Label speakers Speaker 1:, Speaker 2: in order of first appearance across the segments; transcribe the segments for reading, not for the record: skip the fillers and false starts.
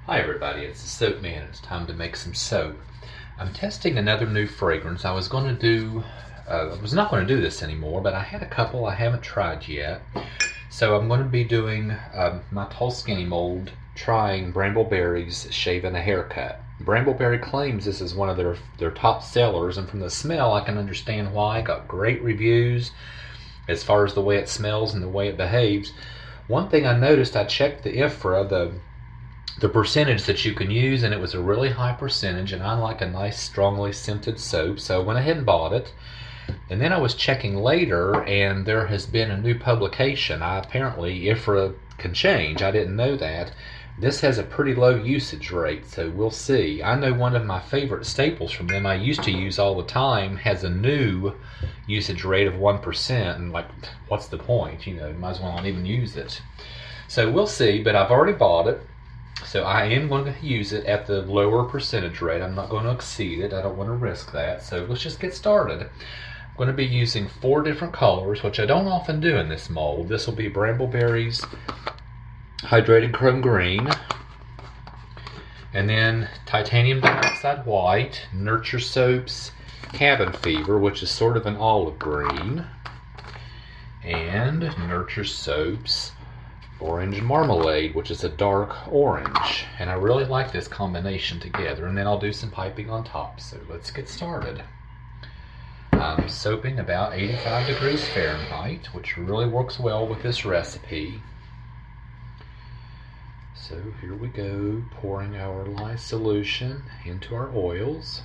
Speaker 1: Hi everybody, it's the Soap Man. It's time to make some soap. I'm testing another new fragrance. I was not going to do this anymore, but I had a couple I haven't tried yet. So I'm going to be doing my Tall Skinny mold, trying Brambleberry's Shaving a Haircut. Brambleberry claims this is one of their top sellers, and from the smell I can understand why. It got great reviews as far as the way it smells and the way it behaves. One thing I noticed, I checked the IFRA, the percentage that you can use, and it was a really high percentage, and I like a nice strongly scented soap, so I went ahead and bought it. And then I was checking later, and there has been a new publication. Apparently IFRA can change. I didn't know that. This has a pretty low usage rate, so we'll see. I know one of my favorite staples from them I used to use all the time has a new usage rate of 1%, and like, what's the point? You might as well not even use it. So we'll see, but I've already bought it. So I am going to use it at the lower percentage rate. I'm not going to exceed it. I don't want to risk that. So let's just get started. I'm going to be using 4 different colors, which I don't often do in this mold. This will be Brambleberry's Hydrated Chrome Green, and then Titanium Dioxide White, Nurture Soap's Cabin Fever, which is sort of an olive green, and Nurture Soap's Orange Marmalade, which is a dark orange. And I really like this combination together. And then I'll do some piping on top. So let's get started. I'm soaping about 85 degrees Fahrenheit, which really works well with this recipe. So here we go, pouring our lye solution into our oils.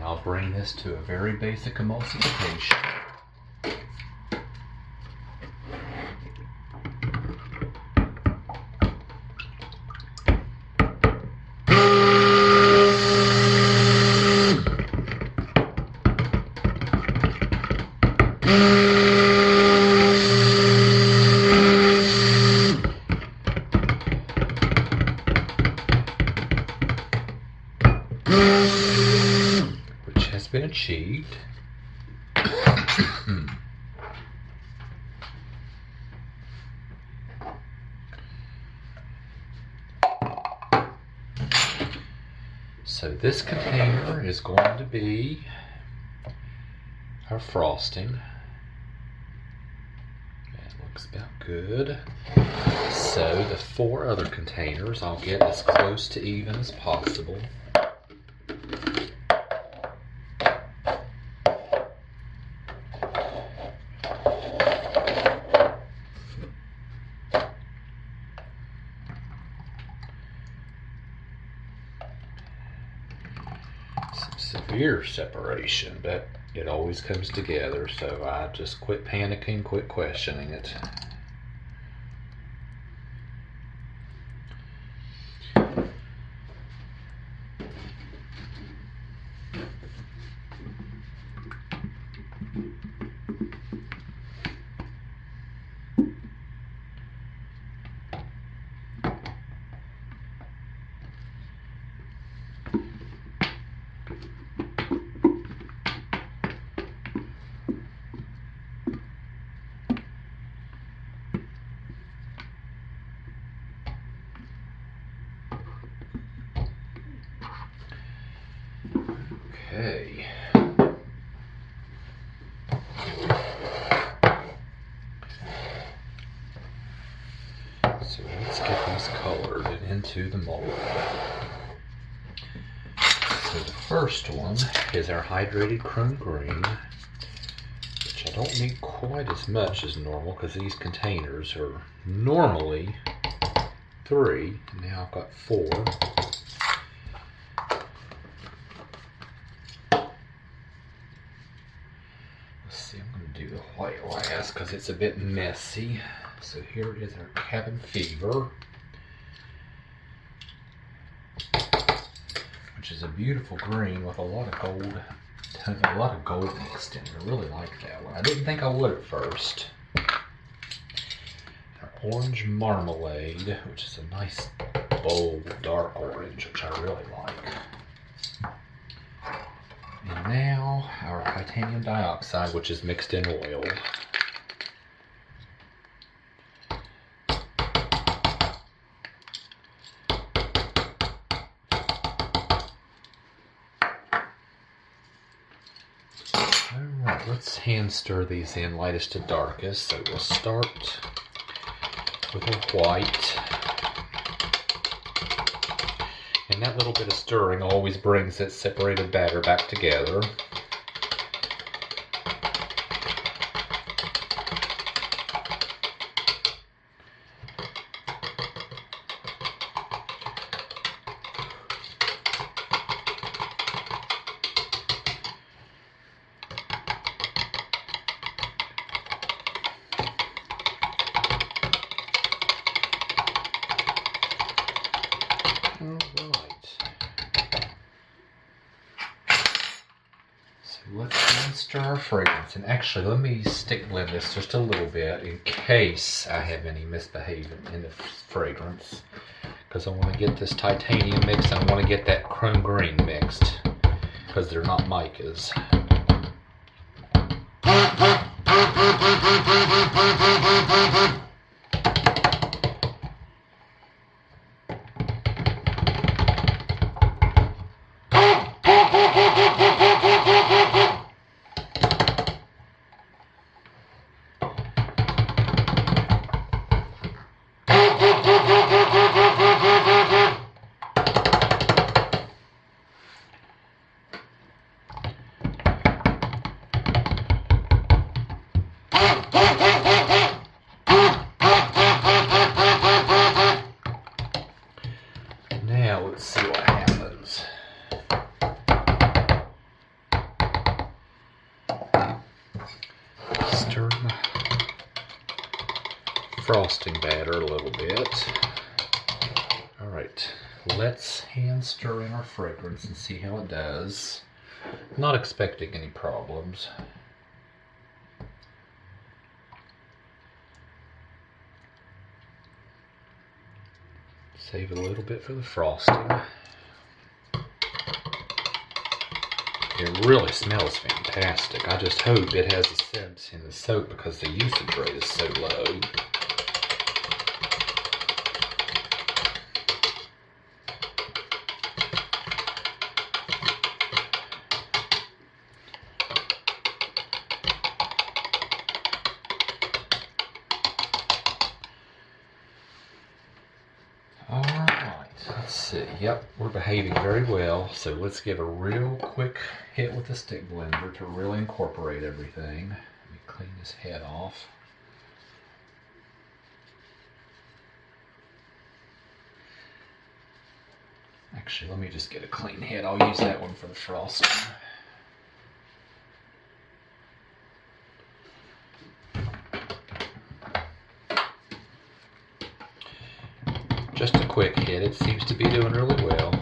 Speaker 1: I'll bring this to a very basic emulsification. Been achieved. So this container is going to be our frosting. That looks about good. So the 4 other containers I'll get as close to even as possible. Severe separation, but it always comes together, so I just quit panicking, quit questioning it. Okay. So let's get these colored and into the mold. So the first one is our Hydrated Chrome Green, which I don't need quite as much as normal because these containers are normally 3. Now I've got 4. I'm going to do the white last because it's a bit messy. So here is our Cabin Fever, which is a beautiful green with a lot of gold mixed in it. I really like that one. I didn't think I would at first. Our Orange Marmalade, which is a nice bold dark orange, which I really like. And now our titanium dioxide, which is mixed in oil. Alright, let's hand stir these in lightest to darkest. So we'll start with a white. And that little bit of stirring always brings that separated batter back together. Let's stir our fragrance. And actually, let me stick blend this just a little bit in case I have any misbehavior in the fragrance. Because I want to get this titanium mixed and I want to get that chrome green mixed. Because they're not micas. Now let's see what happens. Stir my frosting batter a little bit. Alright, let's hand stir in our fragrance and see how it does. Not expecting any problems. Save a little bit for the frosting. It really smells fantastic. I just hope it has a scent in the soap because the usage rate is so low. Let's see, yep, we're behaving very well, so let's give a real quick hit with the stick blender to really incorporate everything. Let me clean this head off. Actually, let me just get a clean head. I'll use that one for the frosting. Just a quick hit, it seems to be doing really well.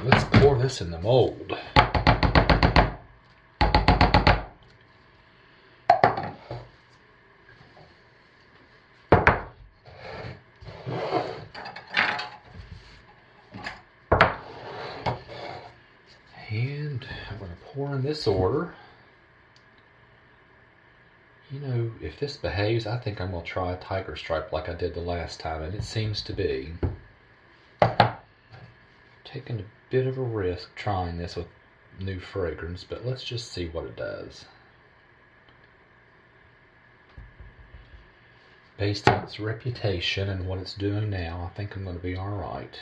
Speaker 1: Let's pour this in the mold. And I'm going to pour in this order. You know, if this behaves, I think I'm going to try a tiger stripe like I did the last time, and it seems to be. Taking a bit of a risk trying this with new fragrance, but let's just see what it does. Based on its reputation and what it's doing now, I think I'm going to be alright.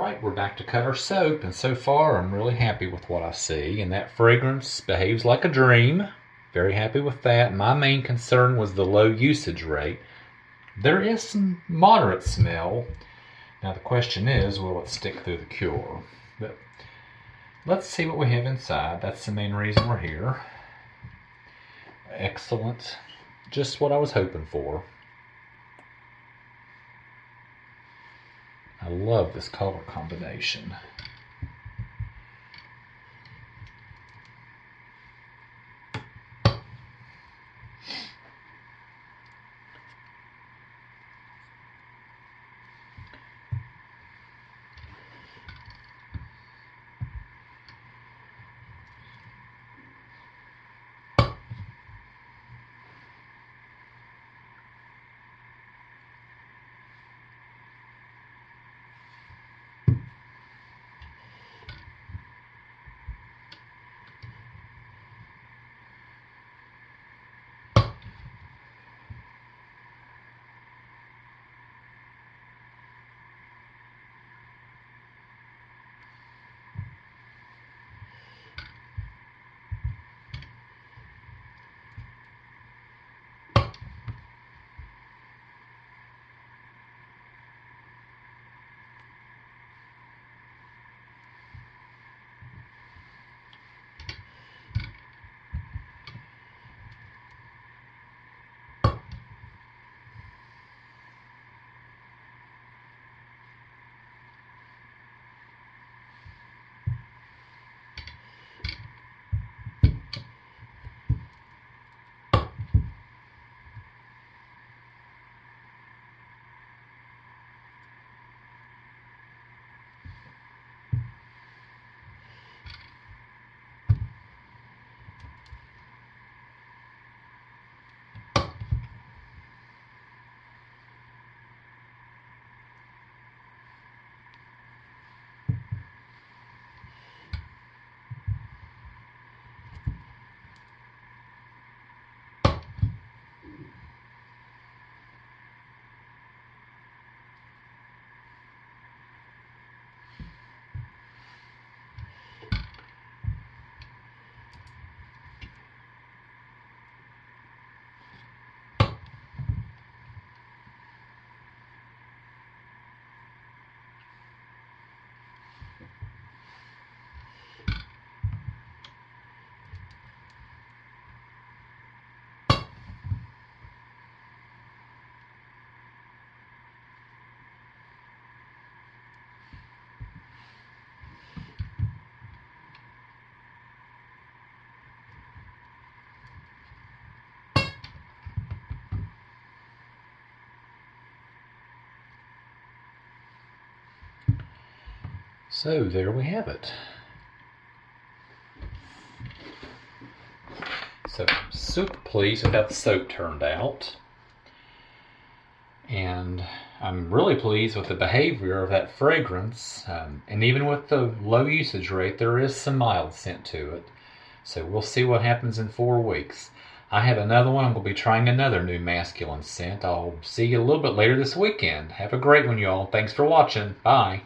Speaker 1: Alright, we're back to cut our soap, and so far I'm really happy with what I see, and that fragrance behaves like a dream. Very happy with that. My main concern was the low usage rate. There is some moderate smell. Now the question is, will it stick through the cure? But let's see what we have inside. That's the main reason we're here. Excellent. Just what I was hoping for. I love this color combination. So there we have it. So I'm super pleased with how the soap turned out. And I'm really pleased with the behavior of that fragrance. And even with the low usage rate, there is some mild scent to it. So we'll see what happens in 4 weeks. I have another one. I'm going to be trying another new masculine scent. I'll see you a little bit later this weekend. Have a great one, y'all. Thanks for watching. Bye.